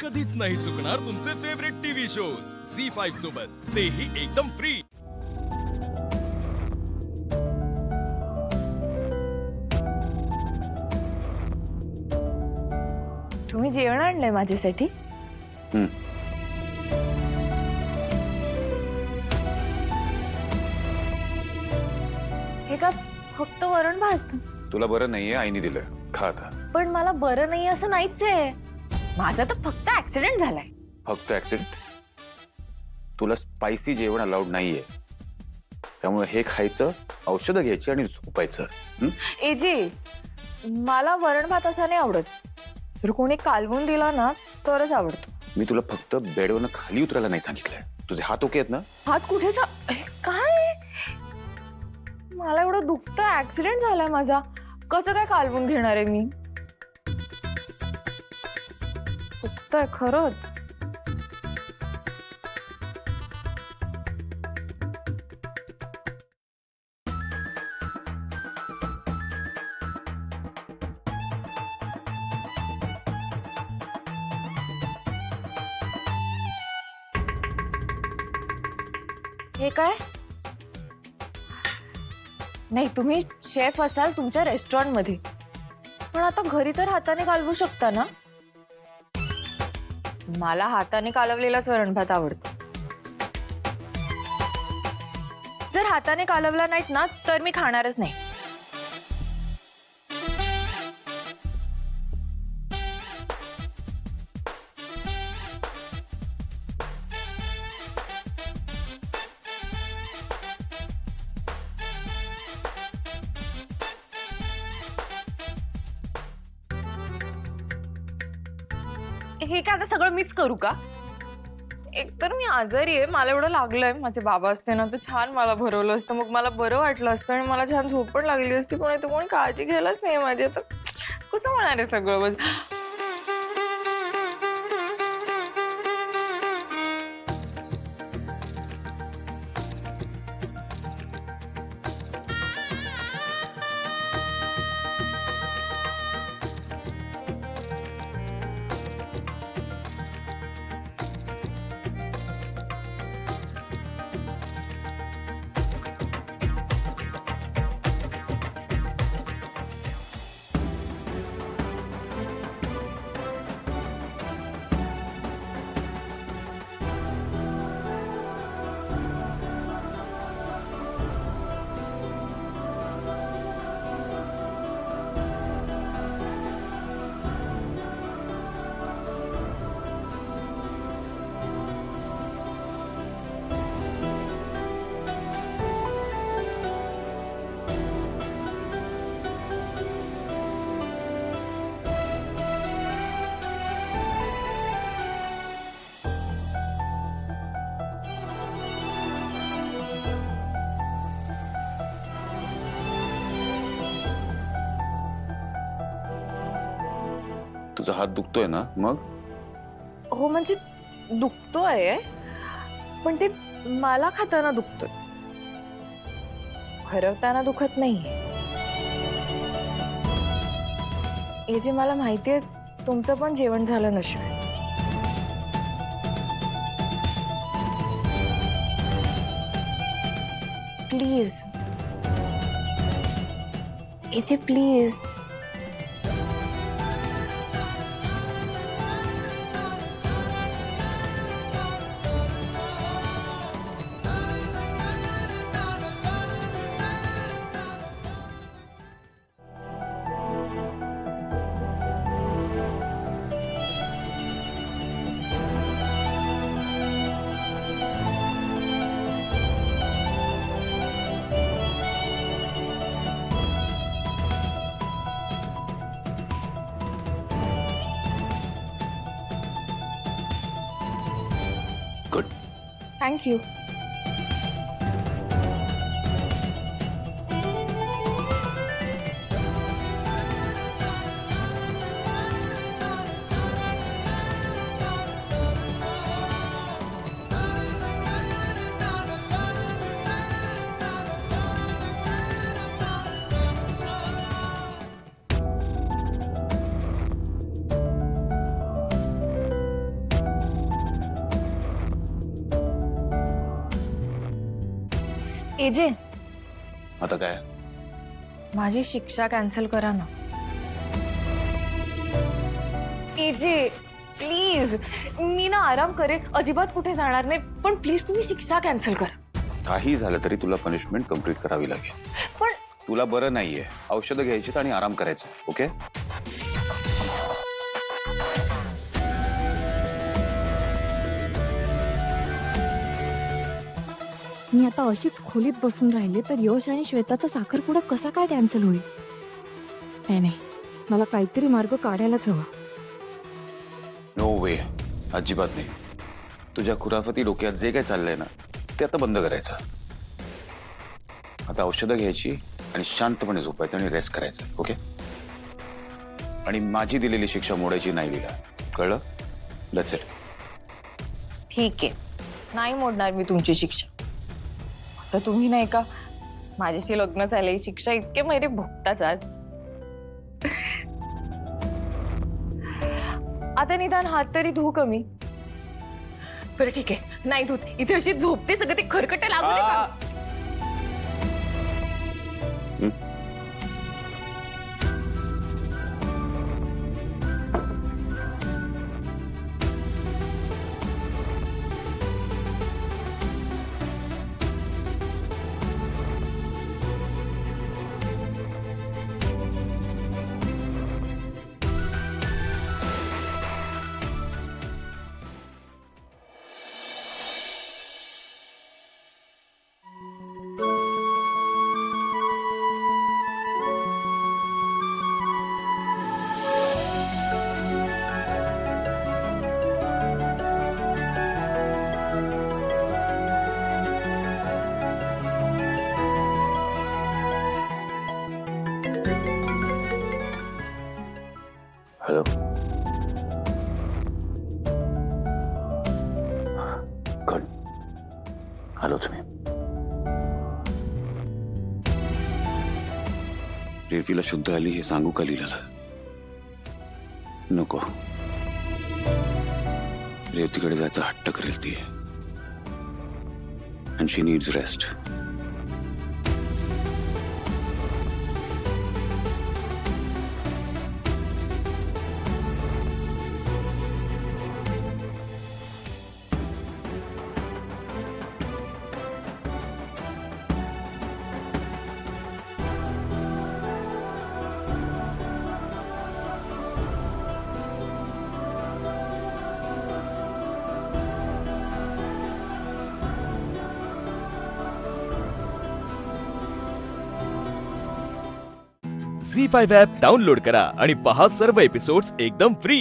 कधीच नाही चुकणार तुमचे फेवरेट टीव्ही शोज झी5 सोबत, तेही एकदम फ्री। तुम्ही जेवण आणलंय माझ्यासाठी? हे का फक्त वरण भात? तुला बरं नाहीये, आईने दिलं, खा आता। पण मला बरं नाही असं नाहीच आहे, माझा तर फक्त ऍक्सिडेंट झालाय। फक्त ऍक्सिडेंट? तुला स्पायसी जेवण अलाउड नाहीये, त्यामुळे हे खायचं, औषधं घ्यायची आणि झोपायचं। एजी, मला वरण भात असा नाही आवडत, जर कोणी कालवून दिला ना तरच आवडतो। मी तुला फक्त बेडवरनं खाली उतरायला नाही सांगितलंय। तुझे हात ओके आहेत ना? हात कुठे काय? मला एवढं दुखतं, ऍक्सिडेंट झालाय माझा, कसं काय कालवून घेणार आहे मी? दुखतंय खरंच। हे काय? नाही, तुम्ही शेफ असाल तुमच्या रेस्टॉरंट मध्ये, पण आता घरी तर हाताने कालवू शकता ना? मला हाताने कालवलेलाच वरण भात आवडतो। जर हाताने कालवला नाहीत ना तर मी खाणारच नाही। हे काय आता सगळं मीच करू का? एकतर मी आजारी आहे, मला एवढं लागलंय। माझे बाबा असते ना तर छान मला भरवलं असतं, मग मला बरं वाटलं असतं आणि मला छान झोप पण लागली असती, पण इथं कोणी काळजी घ्यायलाच नाही माझी। आता कसं होणार आहे सगळं? तुझा हात दुखतोय ना? मग हो, म्हणजे दुखतोय, पण ते मला खाताना दुखतोय, भरवताना दुखत नाहीये। हे जे मला माहितीये तुमचं पण जेवण झालं नसेल। Please AJ, please. Good, thank you. AJ, आता काय? माझी शिक्षा कॅन्सल करा ना. एजे प्लीज, मी ना आराम करेन, अजिबात कुठे जाणार नाही, पण प्लीज तुम्ही शिक्षा कॅन्सल करा. काही झालं तरी तुला पनिशमेंट कम्प्लीट करावी लागेल. पण तुला बरं नाहीये, औषधं घ्यायची आणि आराम करायचा. ओके? मी आता अशीच खोलीत बसून राहिले तर यश आणि श्वेताचा साखरपुडा कसा काय कॅन्सल होईल? नाही, मला काहीतरी मार्ग काढायलाच हवा. नो वे, अजिबात नाही. तुझ्या खुराफती डोक्यात जे काय चाललंय ना ते आता बंद करायचं. आता औषधं घ्यायची आणि शांतपणे झोपायचं आणि रेस्ट करायचं. ओके? आणि माझी दिलेली शिक्षा मोडायची नाही विला. कळलं? That's it. ठीक आहे, नाही मोडणार मी तुमची शिक्षा. आता तुम्ही नाही का माझ्याशी लग्न झाले, शिक्षा इतके महिने भोगताच आज. आता निदान हात तरी धुऊ कमी. बरं ठीक आहे, नाही धुत, इथे अशी झोपते, सगळं ते खरकटे लागू दे का? हॅलो. गुड. आलोच मी. रेवतीला शुद्ध आली हे सांगू का लीलाला? नको. रेवतीकडे जायचा हट्ट करेल ती. And she needs rest. Zee five app download करा आणि पहा सर्व एपिसोड्स एकदम फ्री.